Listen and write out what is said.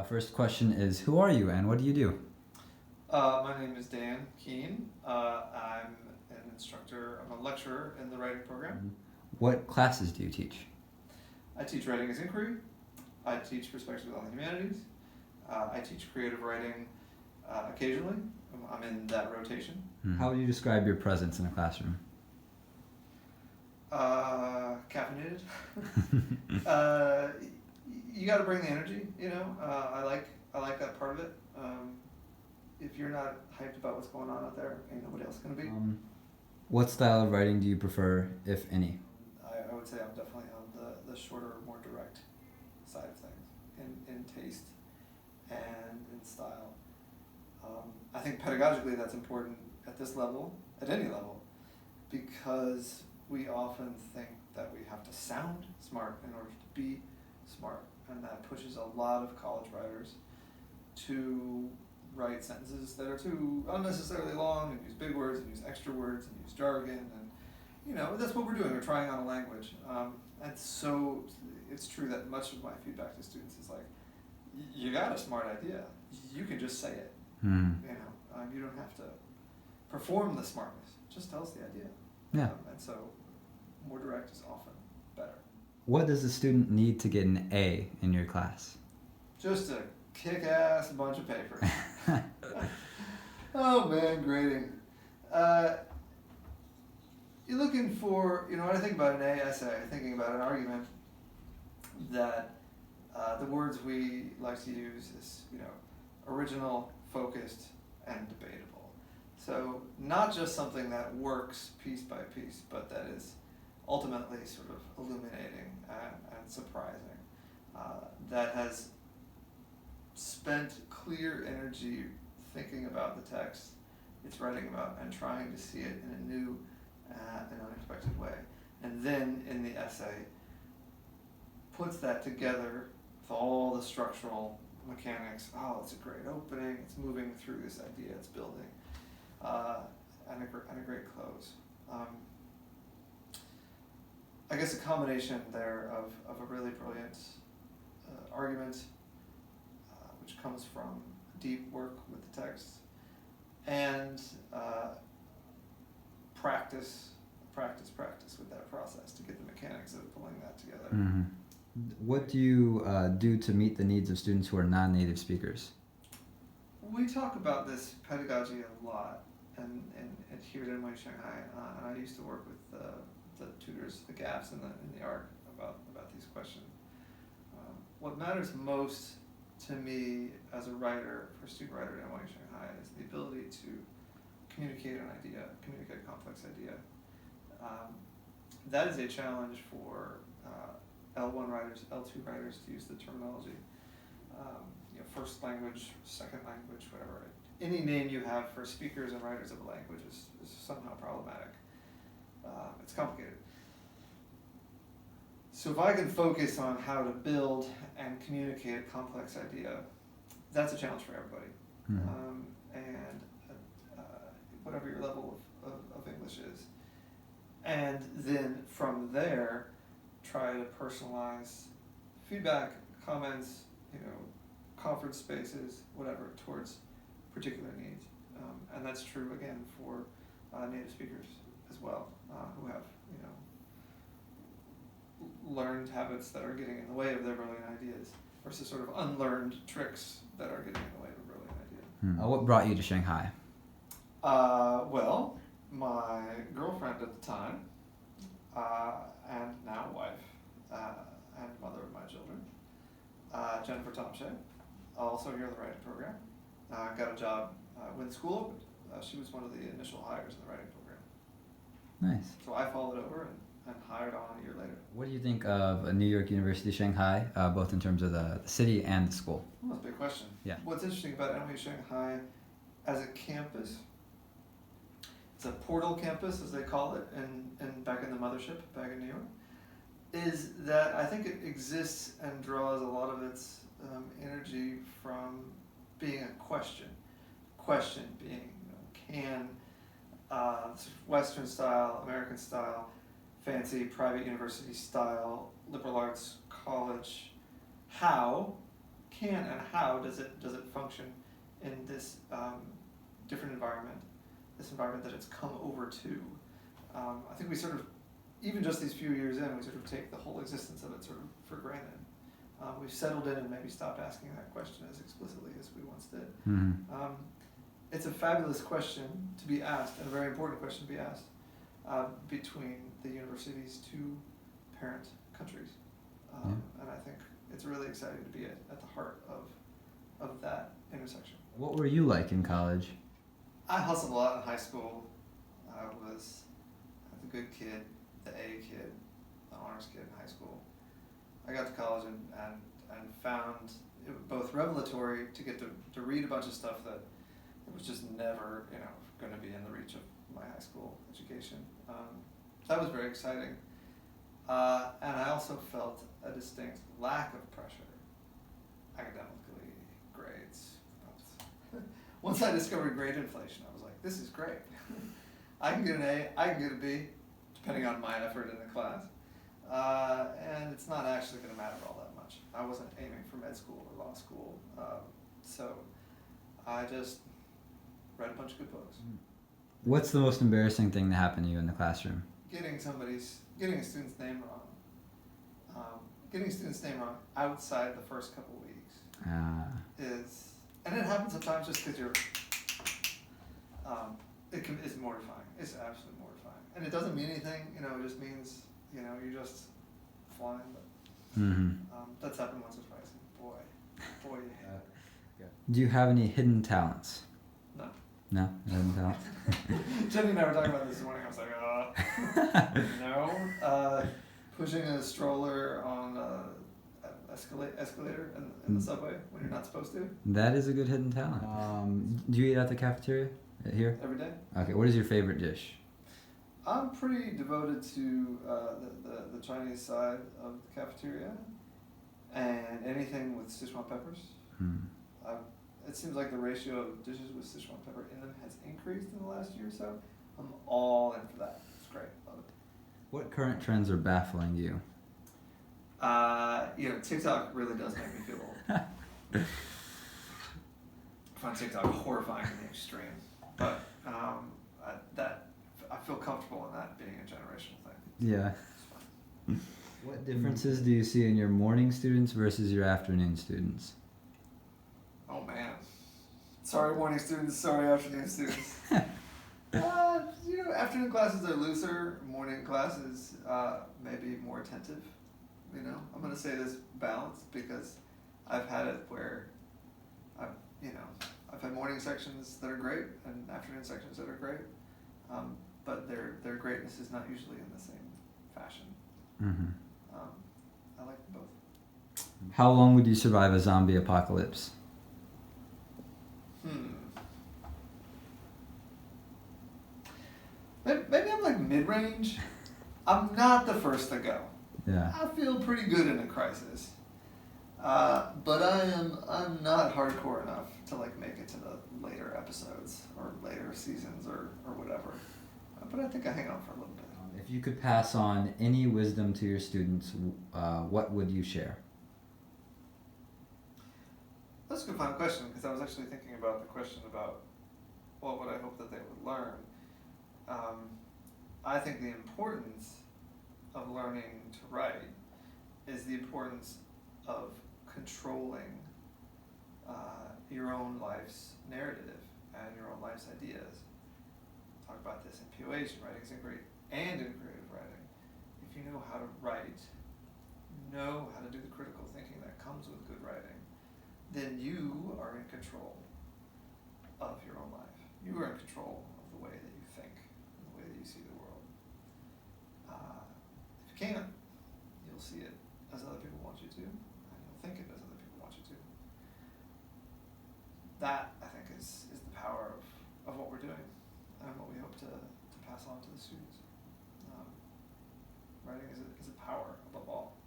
First question is, who are you and what do you do? My name is Dan Keane. I'm an instructor, I'm a lecturer in the writing program. What classes do you teach? I teach writing as inquiry. I teach perspective on the humanities. I teach creative writing occasionally. I'm in that rotation. How would you describe your presence in a classroom? Caffeinated. You got to bring the energy, I like that part of it. If you're not hyped about what's going on out there, ain't nobody else going to be. What style of writing do you prefer, if any? I would say I'm definitely on the shorter, more direct side of things in taste and in style. I think pedagogically that's important at this level, at any level, because we often think that we have to sound smart in order to be smart, and that pushes a lot of college writers to write sentences that are too unnecessarily long and use big words and use extra words and use jargon, and that's what we're doing. We're trying on a language, and so it's true that much of my feedback to students is like, you got a smart idea, you can just say it. You don't have to perform the smartness, just tell us the idea. Yeah. And so more direct is often better. What does a student need to get an A in your class? Just a kick-ass bunch of papers. Oh man, grading. You're looking for, when I think about an A essay, I'm thinking about an argument that the words we like to use is, original, focused, and debatable. So not just something that works piece by piece, but that is ultimately sort of illuminating and surprising, that has spent clear energy thinking about the text it's writing about and trying to see it in a new and unexpected way. And then in the essay, puts that together with all the structural mechanics. Oh, it's a great opening, it's moving through this idea, it's building, and a great close. I guess a combination there of a really brilliant argument, which comes from deep work with the text, and practice with that process to get the mechanics of pulling that together. Mm-hmm. What do you do to meet the needs of students who are non-native speakers? We talk about this pedagogy a lot, and here at NYU Shanghai, and I used to work with the tutors, the gaps in the ARC about these questions. What matters most to me as a writer, for a student writer at NYU Shanghai, is the ability to communicate an idea, communicate a complex idea. That is a challenge for L1 writers, L2 writers, to use the terminology. First language, second language, whatever. Any name you have for speakers and writers of a language is somehow problematic. It's complicated. So if I can focus on how to build and communicate a complex idea, that's a challenge for everybody. And whatever your level of English is. And then from there, try to personalize feedback, comments, conference spaces, whatever, towards particular needs. And that's true, again, for native speakers as well, who have, learned habits that are getting in the way of their brilliant ideas versus sort of unlearned tricks that are getting in the way of a brilliant idea. What brought you to Shanghai? Well, my girlfriend at the time, and now wife, and mother of my children, Jennifer Tomshay, also here in the writing program, got a job when the school opened. She was one of the initial hires in the writing program. Nice. So I followed over and hired on a year later. What do you think of New York University Shanghai, both in terms of the city and the school? Well, that's a big question. Yeah. What's interesting about NYU Shanghai as a campus, it's a portal campus, as they call it, and back in the mothership, back in New York, is that I think it exists and draws a lot of its energy from being a question. Question being, can Western style, American style, fancy private university style, liberal arts college, how can and how does it function in this different environment, this environment that it's come over to. I think we sort of, even just these few years in, we sort of take the whole existence of it sort of for granted. We've settled in and maybe stopped asking that question as explicitly as we once did. Mm-hmm. It's a fabulous question to be asked, and a very important question to be asked, between the university's two parent countries. And I think it's really exciting to be at the heart of that intersection. What were you like in college? I hustled a lot in high school. I was the good kid, the A kid, the honors kid in high school. I got to college and found it both revelatory to get to read a bunch of stuff that it was just never, going to be in the reach of my high school education. That was very exciting. And I also felt a distinct lack of pressure, academically, grades. Once I discovered grade inflation, I was like, this is great. I can get an A, I can get a B, depending on my effort in the class. And it's not actually going to matter all that much. I wasn't aiming for med school or law school. So I just read a bunch of good books. What's the most embarrassing thing that happened to you in the classroom? Getting a student's name wrong. Getting a student's name wrong outside the first couple weeks is, and it happens sometimes just because you're, it's mortifying. It's absolutely mortifying. And it doesn't mean anything, it just means, you're just flying. But that's happened once or twice. Boy, you hate it. Do you have any hidden talents? No. No, hidden talents. Jenny and I were talking about this morning. I was like, no. Pushing a stroller on an escalator in the subway when you're not supposed to. That is a good hidden talent. Do you eat at the cafeteria here? Every day. Okay, what is your favorite dish? I'm pretty devoted to the Chinese side of the cafeteria, and anything with Sichuan peppers. It seems like the ratio of dishes with Sichuan pepper in them has increased in the last year or so. I'm all in for that. It's great. Love it. What current trends are baffling you? TikTok really does make me feel old. I find TikTok horrifying in the extreme, but I feel comfortable in that being a generational thing. Yeah. What differences do you see in your morning students versus your afternoon students? Oh man. Sorry morning students, sorry afternoon students. Afternoon classes are looser, morning classes maybe more attentive. I'm going to say this balanced because I've had it where I've had morning sections that are great and afternoon sections that are great, but their greatness is not usually in the same fashion. I like them both. How long would you survive a zombie apocalypse? Maybe I'm like mid-range. I'm not the first to go. Yeah. I feel pretty good in a crisis. But I'm not hardcore enough to make it to the later episodes or later seasons or whatever. But I think I hang on for a little bit. If you could pass on any wisdom to your students, what would you share? That's a good final question, because I was actually thinking about the question about what would I hope that they would learn. I think the importance of learning to write is the importance of controlling your own life's narrative and your own life's ideas. Talk about this in POH, writing is great, and in creative writing. If you know how to write, know how to do the critical thinking that comes with good writing, then you are in control of your own life. You are in control of the way that you think, and the way that you see the world. If you can't, you'll see it as other people want you to, and you'll think it as other people want you to. That, I think, is the power of what we're doing, and what we hope to pass on to the students. Writing is a power above all.